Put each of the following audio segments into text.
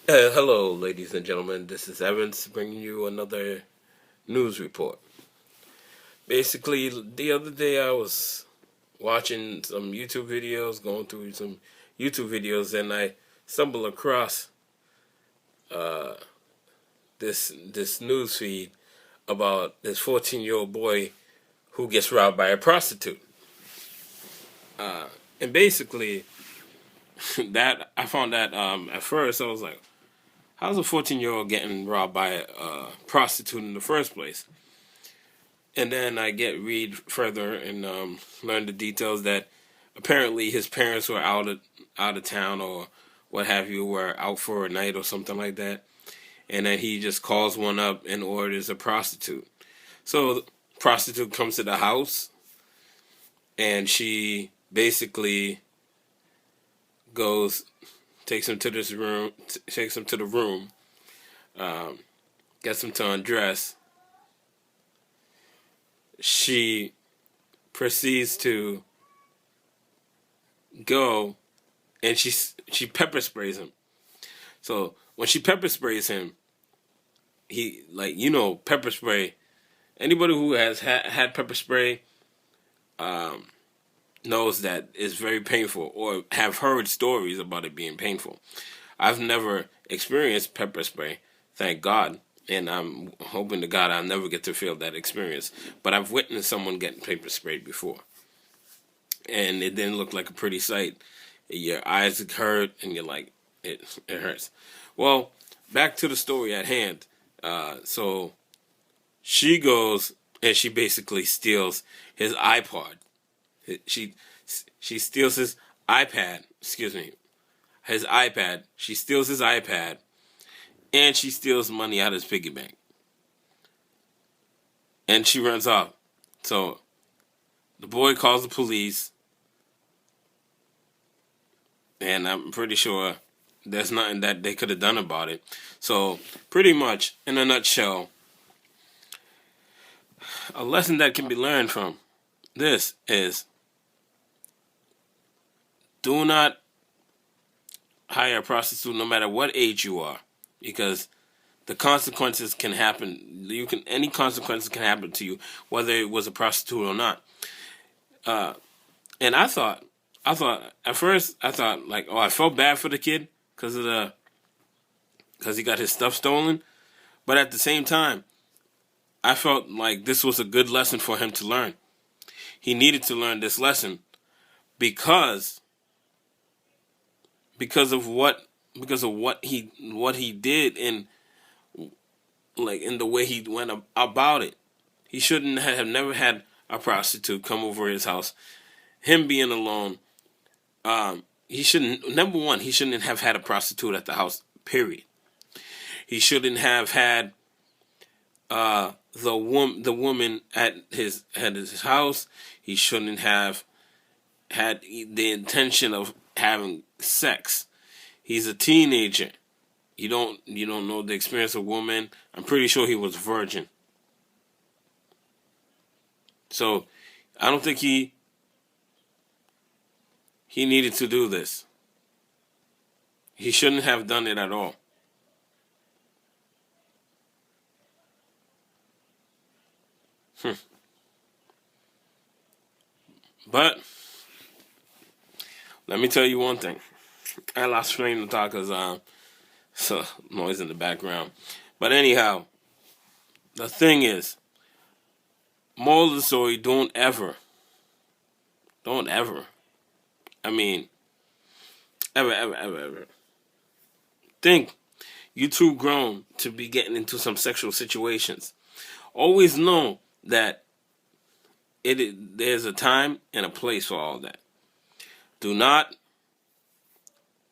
Hello, ladies and gentlemen. This is Evans bringing you another news report. Basically, the other day I was watching some YouTube videos, going through some YouTube videos, and I stumbled across uh, this news feed about this 14-year-old boy who gets robbed by a prostitute. And basically, that I found that at first I was like, how's a 14-year-old getting robbed by a prostitute in the first place? And then I read further and learn the details that apparently his parents were out of town or what have you, were out for a night or something like that, and then he just calls one up and orders a prostitute. So the prostitute comes to the house, and she basically goes, takes him to this room, takes him to the room, um, gets him to undress. She proceeds to go, and she pepper sprays him. So when she pepper sprays him, he, like, pepper spray. Anybody who has had pepper spray knows that it's very painful, or have heard stories about it being painful. I've never experienced pepper spray, thank God, and I'm hoping to God I'll never get to feel that experience. But I've witnessed someone getting pepper sprayed before, and it didn't look like a pretty sight. Your eyes hurt, and you're like, it hurts. Well, back to the story at hand. So she goes and she basically steals his iPod. She steals his iPad. Excuse me, his iPad. She steals his iPad, and she steals money out of his piggy bank, and she runs off. So the boy calls the police, and I'm pretty sure there's nothing that they could have done about it. So pretty much, in a nutshell, a lesson that can be learned from this is, do not hire a prostitute no matter what age you are, because the consequences can happen. Any consequences can happen to you, whether it was a prostitute or not. And I thought at first, like, oh, I felt bad for the kid because he got his stuff stolen. But at the same time, I felt like this was a good lesson for him to learn. He needed to learn this lesson because of what he did, and like in the way he went about it. He shouldn't have never had a prostitute come over his house. Him being alone, he shouldn't. Number one, he shouldn't have had a prostitute at the house. Period. He shouldn't have had the woman at his house. He shouldn't have had the intention of having sex. He's a teenager. You don't know the experience of woman. I'm pretty sure he was a virgin. So I don't think he needed to do this. He shouldn't have done it at all. But let me tell you one thing. I lost train of thought because so noise in the background. But anyhow, the thing is, moral of the story: don't ever. I mean, ever think you too grown to be getting into some sexual situations. Always know that there's a time and a place for all that. Do not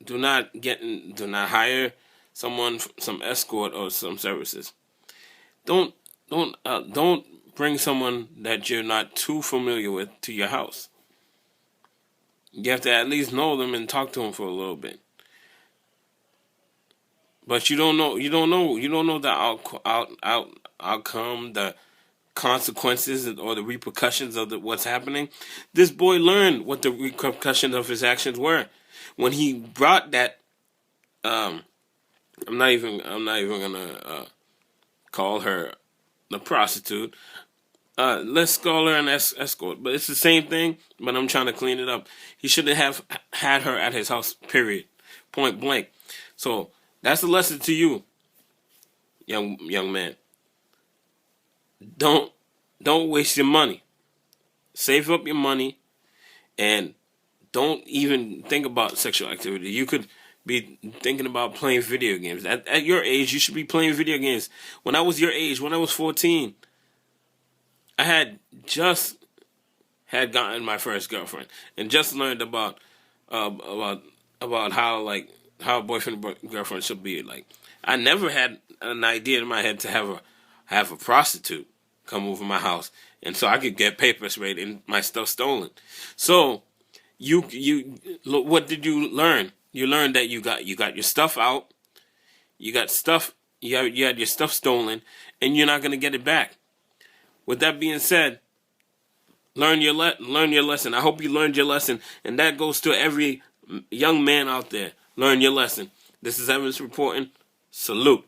hire someone, some escort or some services. Don't bring someone that you're not too familiar with to your house. You have to at least know them and talk to them for a little bit. But you don't know the outcome, the consequences or the repercussions of what's happening. This boy learned what the repercussions of his actions were when he brought that I'm not even gonna call her the prostitute. Let's call her an escort. But it's the same thing. But I'm trying to clean it up. He should have had her at his house. Period. Point blank. So that's a lesson to you, young man. Don't waste your money. Save up your money and don't even think about sexual activity. You could be thinking about playing video games. At your age, you should be playing video games. When I was your age, when I was 14, I had just had gotten my first girlfriend and just learned about how how a boyfriend and girlfriend should be. Like, I never had an idea in my head to have a prostitute come over my house, and so I could get paper sprayed and my stuff stolen. So you what did you learn? You learned that you got your stuff out, you got stuff, you had your stuff stolen, and you're not gonna get it back. With that being said, learn your lesson. I hope you learned your lesson, and that goes to every young man out there. Learn your lesson. This is Evans reporting. Salute.